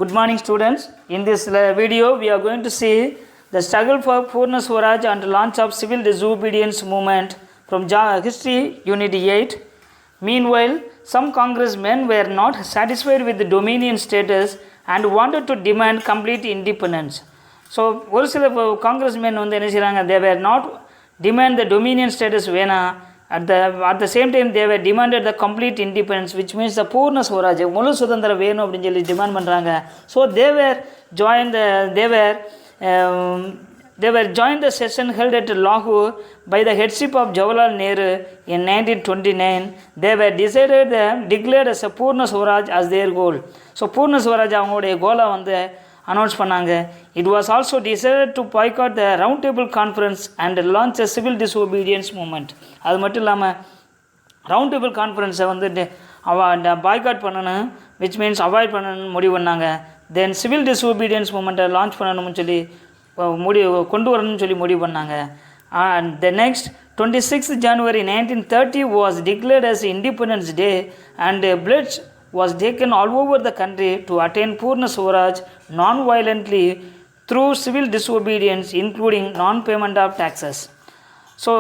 Good morning, students. In this video, we are going to see the struggle for Purna Swaraj and launch of civil disobedience movement from History Unit 8. Meanwhile, some congressmen were not satisfied with the dominion status and wanted to demand complete independence. So, ஒரு சில congressmen வந்து என்ன செய்றாங்க, they were not demand the dominion status வேணாம். At the same time, they were demanded the complete independence, which means the Purna Swaraj, முழு சுதந்திரம் வேணும் அப்படின்னு சொல்லி டிமாண்ட் பண்ணுறாங்க. So they were joined the session held at Lahore by the headship of Jawaharlal Nehru in 1929. They were declared as a Purna Swaraj as their goal. So பூர்ண ஸ்வராஜ் அவங்களுடைய கோலை வந்து அனௌன்ஸ் பண்ணாங்க. It was also decided to boycott the round table conference and launch a civil disobedience moment. அது மட்டும் இல்லாமல் round table கான்ஃபரன்ஸை வந்து boycott பண்ணணும், விச் மீன்ஸ் அவாய்ட் பண்ணணும்னு முடிவு பண்ணாங்க. தென் சிவில் டிஸ்ஒபீடியன்ஸ் மூமெண்ட்டை லான்ச் பண்ணணும்னு சொல்லி கொண்டு வரணும்னு சொல்லி முடிவு பண்ணாங்க. And the next 26th January 1930 was declared as Independence Day and pledge was taken all over the country to attain Purna Swaraj non-violently through civil disobedience, including non-payment of taxes. So,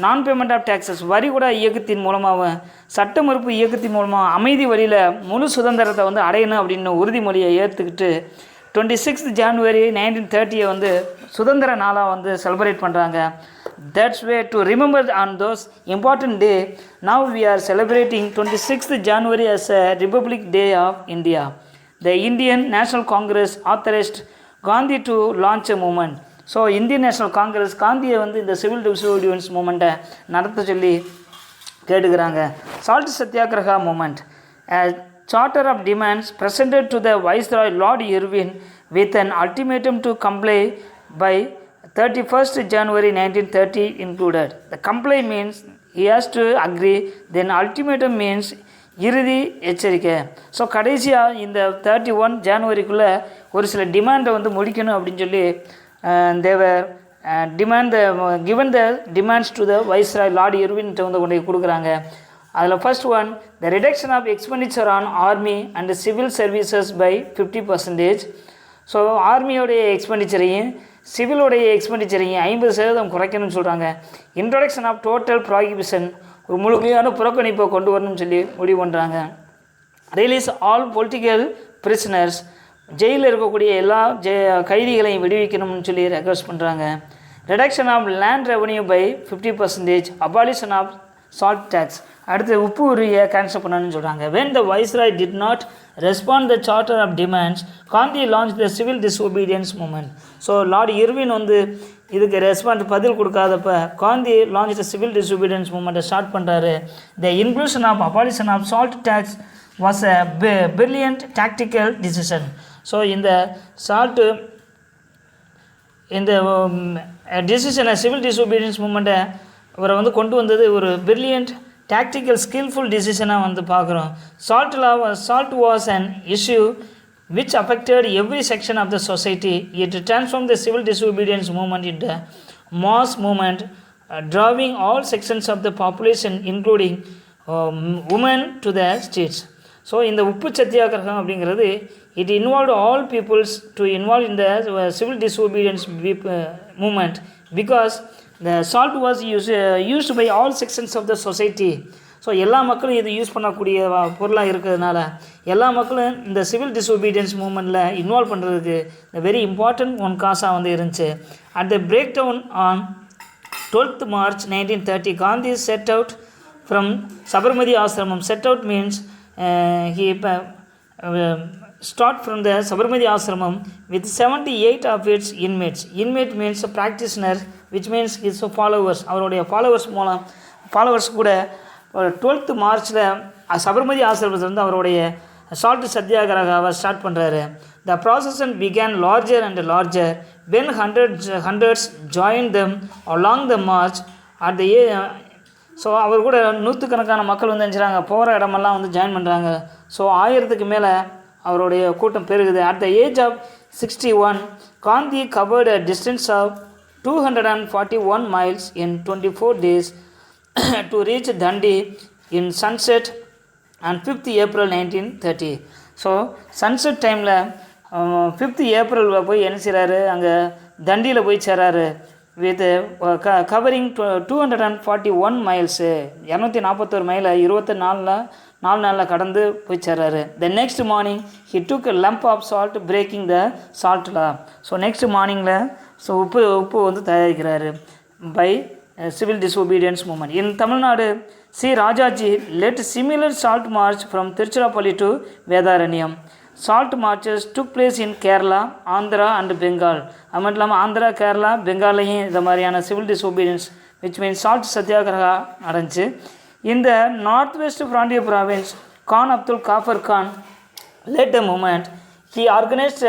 non-payment of taxes வரி கூட இயக்கத்தின் மூலமாக, சட்ட மறுப்பு இயக்கத்தின் மூலமாக அமைதி வழியில் முழு சுதந்திரத்தை வந்து அடையணும் அப்படின்னு உறுதிமொழியை ஏற்றுக்கிட்டு 26th January 1930 வந்து சுதந்திர நாளாக வந்து செலிப்ரேட் பண்ணுறாங்க. That's way to remember on those important day. Now we are celebrating 26th January as a Republic Day of India. The Indian National Congress authorized Gandhi to launch a movement. So Indian National Congress காந்தியை வந்து இந்த civil disobedience மூமெண்ட்டை நடத்த சொல்லி கேட்டுக்கிறாங்க. Salt Satyagraha movement, charter of demands presented to the Viceroy Lord Irwin with an ultimatum to comply by 31st January 1930 included. The comply means he has to agree, then ultimatum means இறுதி எச்சரிக்கை. So கடைசியாக இந்த 31 ஜனவரிக்குள்ளே ஒரு சில டிமாண்டை வந்து முடிக்கணும் அப்படின்னு சொல்லி தேவர் demand given the demands to the Viceroy Lord Irwin வந்து கொண்டு கொடுக்குறாங்க. அதில் first one, the reduction of expenditure on army and civil services by 50%. So ஆர்மியோடைய எக்ஸ்பெண்டிச்சரையும் சிவிலோடைய எக்ஸ்பெண்டிச்சரையும் 50% குறைக்கணும்னு சொல்கிறாங்க. இன்ட்ரொடக்ஷன் ஆஃப் டோட்டல் ப்ராகிபிஷன், ஒரு முழுமையான புறக்கணிப்பை கொண்டு வரணும்னு சொல்லி முடிவு பண்ணுறாங்க. ரிலீஸ் ஆல் பொலிட்டிக்கல் பிரிசனர்ஸ், ஜெயிலில் இருக்கக்கூடிய எல்லா கைதிகளையும் விடுவிக்கணும்னு சொல்லி ரெக்வஸ்ட் பண்ணுறாங்க. Reduction of land revenue by 50%, abolition of salt tax, அடுத்து உப்பு உரியை கேன்சல் பண்ணணும்னு சொல்கிறாங்க. when the Viceroy did not respond the charter of demands, Gandhi launched the civil disobedience movement. So Lord Irwin வந்து இதுக்கு பதில் கொடுக்காதப்ப Gandhi launch the civil disobedience மூமெண்ட்டை start பண்ணுறாரு. The inclusion of abolition of salt tax was a brilliant tactical decision. So இந்த salt இந்த டிசிஷனை civil disobedience மூமெண்ட்டை அவரை வந்து கொண்டு வந்தது ஒரு பிரில்லியன்ட் டாக்டிக்கல் ஸ்கில்ஃபுல் டிசிஷனாக வந்து பார்க்குறோம். Salt was an issue which affected every section of the society. It transformed the civil disobedience movement into a mass movement, drawing all sections of the population, including women, to the streets. So இந்த உப்பு சத்தியாகிரகம் அப்படிங்கிறது it involved all peoples to involve in the civil disobedience movement because the salt was used by all sections of the society. So எல்லா மக்களும் இது use பண்ணக்கூடிய பொருளாக இருக்கிறதுனால எல்லா மக்களும் இந்த சிவில் டிசோபீடியன்ஸ் மூமெண்ட்டில் இன்வால்வ் பண்ணுறதுக்கு வெரி இம்பார்ட்டன்ட் ஒன் காசாக வந்து இருந்துச்சு. At the break down on 12th March 1930, Gandhi set out from Sabarmati Ashramam. Set out means he start from the Sabarmati Ashramam with 78 of its inmates. Inmate means a practitioner, which means his followers. அவருடைய followers கூட 12th Marchல Sabarmati ஆசிரமத்திலிருந்து அவருடைய salt சத்தியாகிரகாவை start பண்ணுறாரு. The procession became larger and larger when hundreds joined them along the march at the so அவர் கூட நூற்றுக்கணக்கான மக்கள் வந்து நினச்சிறாங்க, போகிற இடமெல்லாம் வந்து ஜாயின் பண்ணுறாங்க. ஸோ 1000க்கு மேலே அவருடைய கூட்டம் பெருகுது. At the age of 61, Gandhi covered a distance of 241 miles in 24 days to reach Dandi in sunset and 5th April 1930. So sunset டைமில் 5th April போய் என்ன செய்கிறாரு, அங்கே தண்டியில் போய் சேராரு வித் கவரிங் 241 மைல்ஸு, 241 மைலை 4 நாளில் கடந்து போய் சேர்றாரு. The next morning he took lump of salt breaking the salt law. So next மார்னிங்கில் ஸோ உப்பு வந்து தயாரிக்கிறாரு by civil disobedience movement. In Tamil Nadu C Rajaji led similar salt march from Tiruchirappalli to Vedaranyam. Salt marches took place in Kerala, Andhra and Bengal. அது மட்டும் இல்லாமல் ஆந்திரா, கேரளா, பெங்கால்லையும் இந்த மாதிரியான civil disobedience which means salt satyagraha நடந்துச்சு. இந்த north west frontier province Khan Abdul Ghaffar Khan led the movement. He organized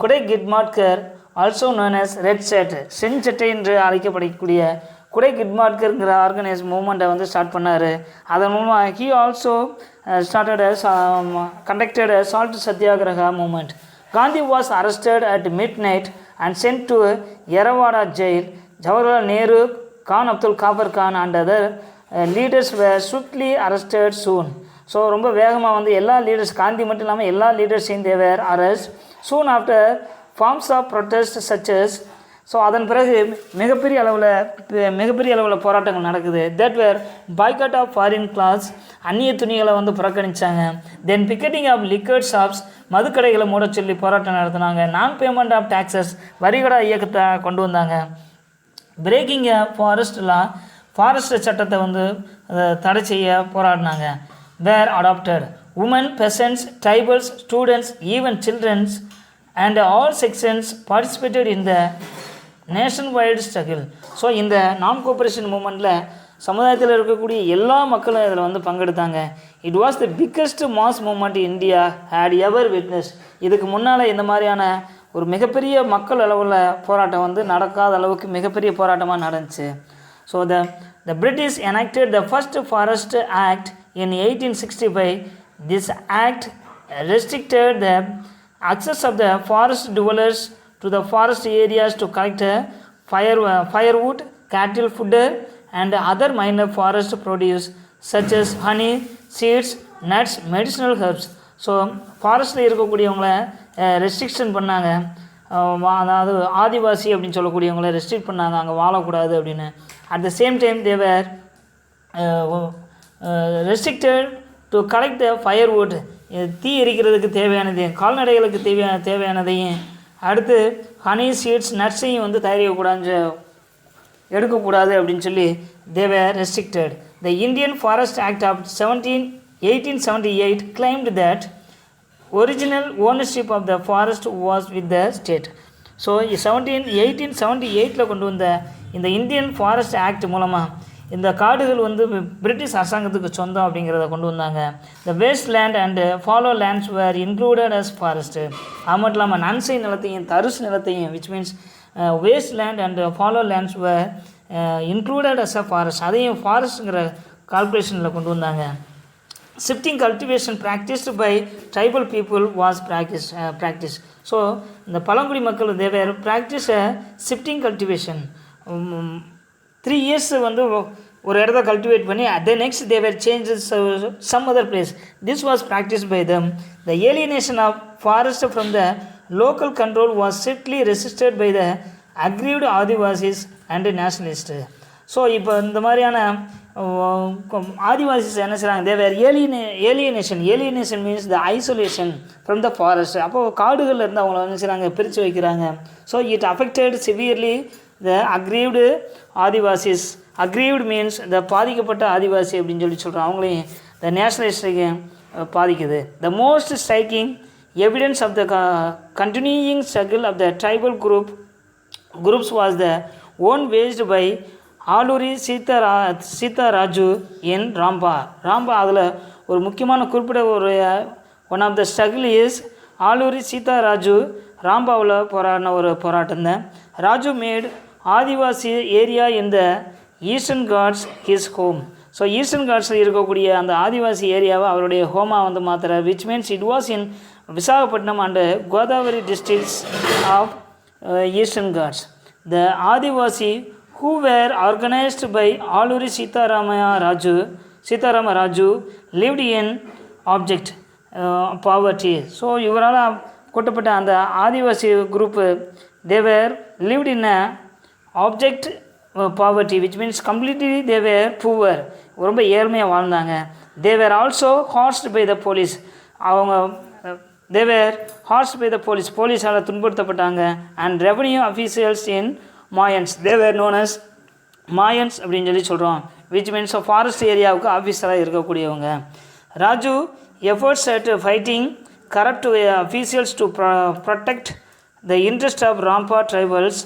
Khudai Khidmatgar also known as red shirts, செஞ்சட்டை என்று அழைக்கப்படக்கூடிய குடை கிட்மாட்கருங்கிற ஆர்கனைஸ் மூமெண்ட்டை வந்து ஸ்டார்ட் பண்ணார். அதன் மூலமாக he also conducted a salt satyagraha movement. Gandhi was arrested at midnight and sent to Yerwada jail. Jawaharlal Nehru, Khan Abdul Kaffar Khan and other leaders were swiftly arrested soon. So ரொம்ப வேகமாக வந்து எல்லா leaders, Gandhi மட்டும் இல்லாமல் எல்லா லீடர்ஸையும் they were arrest soon after forms of protest such as. So அதன் பிறகு மிகப்பெரிய அளவில் போராட்டங்கள் நடக்குது. That were boycott of foreign clothes, அந்நிய துணிகளை வந்து புறக்கணித்தாங்க. Then picketing of liquor shops, மதுக்கடைகளை மூட சொல்லி போராட்டம் நடத்தினாங்க. நான் பேமெண்ட் ஆஃப் டாக்ஸஸ், வரிகடா இயக்கத்தை கொண்டு வந்தாங்க. பிரேக்கிங் ஃபாரஸ்ட் லா, ஃபாரஸ்ட் சட்டத்தை வந்து தடை செய்ய போராடினாங்க. were adopted. Women, peasants, tribals, students, even children and all sections participated in the nationwide struggle. So இந்த நான் கோஆப்ரேஷன் மூமெண்ட்டில் சமுதாயத்தில் இருக்கக்கூடிய எல்லா மக்களும் இதில் வந்து பங்கெடுத்தாங்க. It was the biggest mass movement India had ever witness. இதுக்கு முன்னால் இந்த மாதிரியான ஒரு மிகப்பெரிய மக்கள் அளவில் போராட்டம் வந்து நடக்காத அளவுக்கு மிகப்பெரிய போராட்டமாக நடந்துச்சு. So the British enacted the first Forest Act in 1865. This act restricted the access of the forest dwellers to the forest areas to collect firewood, cattle fodder and other minor forest produce such as honey, seeds, nuts, medicinal herbs. So ஃபாரஸ்ட்டில் இருக்கக்கூடியவங்கள restriction பண்ணாங்க. அதாவது ஆதிவாசி அப்படின்னு சொல்லக்கூடியவங்கள restrict பண்ணாங்க, அங்கே வாழக்கூடாது அப்படின்னு. At the same time they were restricted to collect the firewood, தீ எரிக்கிறதுக்கு தேவையானதையும் கால்நடைகளுக்கு தேவையானதையும் அடுத்து ஹனி, சீட்ஸ், நட்ஸையும் வந்து தயாரிக்கக்கூடாது, எடுக்கக்கூடாது அப்படின்னு சொல்லி they were restricted. The Indian forest act of 1878 claimed that original ownership of the forest was with the state. So 1878 கொண்டு வந்த இந்த இந்தியன் ஃபாரஸ்ட் ஆக்ட் மூலமாக இந்த காடுகள் வந்து பிரிட்டிஷ் அரசாங்கத்துக்கு சொந்தம் அப்படிங்கிறத கொண்டு வந்தாங்க. The waste land and fallow lands were included as forest. அது மட்டும் இல்லாமல் நன்சை நிலத்தையும் தருசு நிலத்தையும் which means waste land and fallow lands were included as a forest, அதையும் ஃபாரஸ்ட்டுங்கிற கால்குலேஷனில் கொண்டு வந்தாங்க. Shifting cultivation practiced by tribal people was practiced. So இந்த பழங்குடி மக்கள் தேவர் ப்ராக்டிஸ் ஷிஃப்டிங் கல்டிவேஷன். 3 years வந்து ஒரு இடத்த கல்டிவேட் பண்ணி the next they were changed some other place. This was practiced by them. The alienation of forest from the local control was strictly resisted by the aggrieved Adivasis and nationalists. So இப்போ இந்த மாதிரியான ஆதிவாசிஸ் என்ன செய்கிறாங்க, their alienation means the isolation from the forest. அப்போது காடுகளில் இருந்து அவங்கள என்ன செய்கிறாங்க, பிரித்து வைக்கிறாங்க. So it affected severely the aggrieved Adivasis. Aggrieved means the பாதிக்கப்பட்ட ஆதிவாசி அப்படின்னு சொல்கிறோம், அவங்களையும் த நேஷனலிஸ்டுக்கு பாதிக்குது. The most striking evidence of the continuing struggle of the tribal groups was the one waged by Alluri Sitaraju in Rampa. அதில் ஒரு முக்கியமான குறிப்பிட்ட ஒரு one of the struggle is Alluri Sitaraju ராம்பாவில் போராடின ஒரு போராட்டம் தான். Raju made Adivasi area in the Eastern Ghats his home. So Eastern காட்ஸில் இருக்கக்கூடிய அந்த ஆதிவாசி ஏரியாவை அவருடைய ஹோமாக வந்து மாற்றுறார். Which means it was in Visakhapatnam and Godavari districts of Eastern Ghats. The Adivasi who were organized by Aluri Sitaramaya Raju Sitarama Raju lived in object poverty. So இவரால் கூட்டப்பட்ட அந்த Adivasi group they were lived in a object poverty, which means completely they were poor. ரொம்ப ஏழ்மையாக வாழ்ந்தாங்க. they were also harassed by the police. அவங்க they were harassed by the police. போலீஸால் துன்புறுத்தப்பட்டாங்க. and revenue officials in Mayans, they were known as Mayans அப்படின்னு சொல்லி சொல்கிறோம், which means forest ஏரியாவுக்கு ஆஃபீஸராக இருக்கக்கூடியவங்க. Raju efforts at fighting corrupt officials to protect the interest of Rampa tribals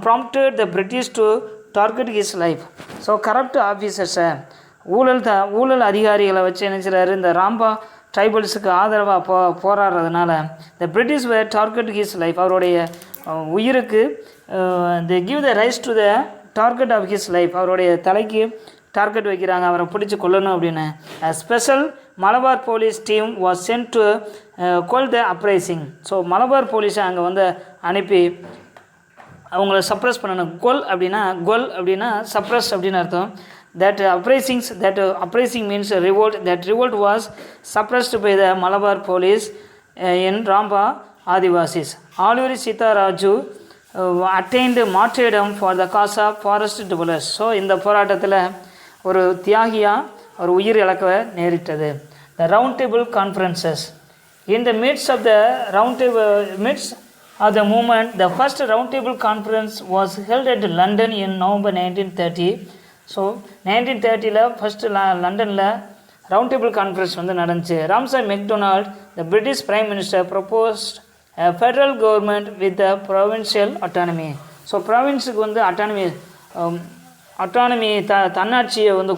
prompted the British to target his life. So corrupt ஆஃபீஸர்ஸை ஊழல் அதிகாரிகளை வச்சு என்ன செய்கிறாரு, இந்த ராம்பா ட்ரைபல்ஸுக்கு ஆதரவாக போராடுறதுனால the British were target his life, அவருடைய உயிருக்கு the give the rise to the target of his life, அவருடைய தலைக்கு டார்கெட் வைக்கிறாங்க, அவரை பிடிச்சி கொல்லணும் அப்படின்னு. Special Malabar police team was sent to quell the uprising. So Malabar போலீஸை அங்கே வந்து அனுப்பி அவங்கள சப்ரஸ் பண்ணணும். கொல் அப்படின்னா சப்ரஸ் அப்படின்னு அர்த்தம். that uprising means revolt. That revolt was suppressed by the Malabar police in Ramba Adivasis. Aluri Sita Raju attained martyrdom for the cause of forest dwellers. So இந்த போராட்டத்தில் ஒரு தியாகியாக ஒரு உயிர் இழக்க நேரிட்டது. The round table conferences. In the midst of the movement, the first round table conference was held at London in November 1930. So 1930 first லண்டனில் round table conference வந்து நடந்துச்சு. Ramsay MacDonald the British prime minister proposed federal government with the provincial autonomy. So ப்ராவின்ஸுக்கு வந்து autonomy தன்னாட்சியை வந்து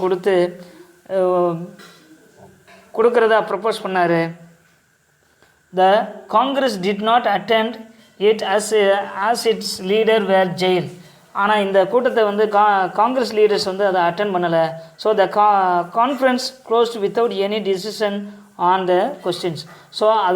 கொடுக்கறதா propose பண்ணார். The Congress did not attend it as its leader were jailed. ஆனால் இந்த கூட்டத்தை வந்து காங்கிரஸ் லீடர்ஸ் வந்து அதை அட்டென்ட் பண்ணலை. So the conference closed without any decision on the questions. So